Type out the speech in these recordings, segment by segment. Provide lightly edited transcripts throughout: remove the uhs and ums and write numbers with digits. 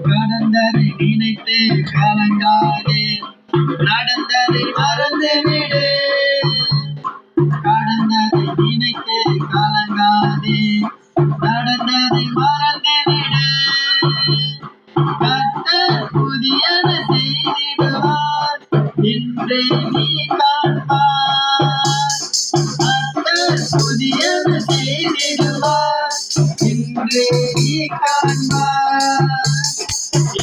கடந்ததை நினைத்து கலங்காதே, நடந்ததை மறந்து விடு. கடந்ததை நினைத்து கலங்காதே, நடந்ததை மறந்து விடு. கர்த்தர் புதியன செய்திடுவார், இன்றே நீ காண்பார். கர்த்தர் புதியன செய்திடுவார், இன்றே நீ காண்பார்.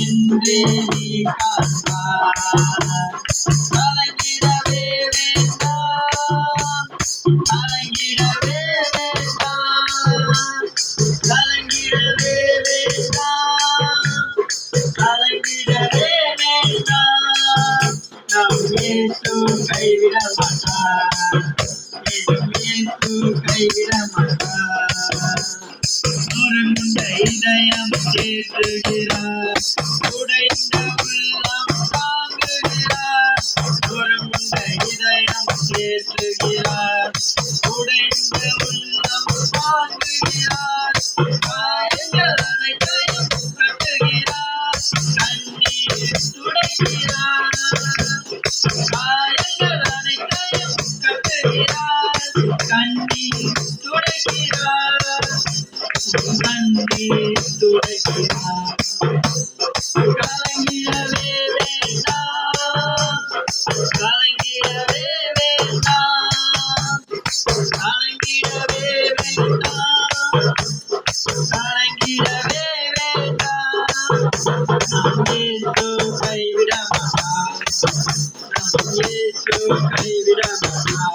இன்றே நீ காண்பார். கலங்கிடவே வேண்டாம், கலங்கிடவே வேண்டாம், கலங்கிடவே வேண்டாம், கலங்கிடவே வேண்டாம். நம் இயேசு கைவிட மாட்டார், இயேசு கைவிட மாட்டார். நொறுங்குண்ட இதயம் தேற்றுகிறார், உடைந்த உள்ளம் தாங்குகிறார். நொறுங்குண்ட இதயம் தேற்றுகிறார், உடைந்த உள்ளம் தாங்குகிறார். காயங்கள் அனைத்தையும் கட்டுகிறார், கண்ணீர் துடைக்கிறார். காயங்கள் அனைத்தையும் கட்டுகிறார், கண்ணீர் துடைக்கிறார். கண்ணீர் துடைக்கிறார். கலங்கிடவே வேண்டாம், கலங்கிடவே வேண்டாம், கலங்கிடவே வேண்டாம், கலங்கிடவே வேண்டாம். நம் இயேசு கைவிட மாட்டார், நம் இயேசு கைவிட மாட்டார்.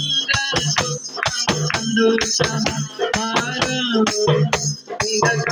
உங்கள் துக்கம் சந்தோஷம் மாறும், உங்கள்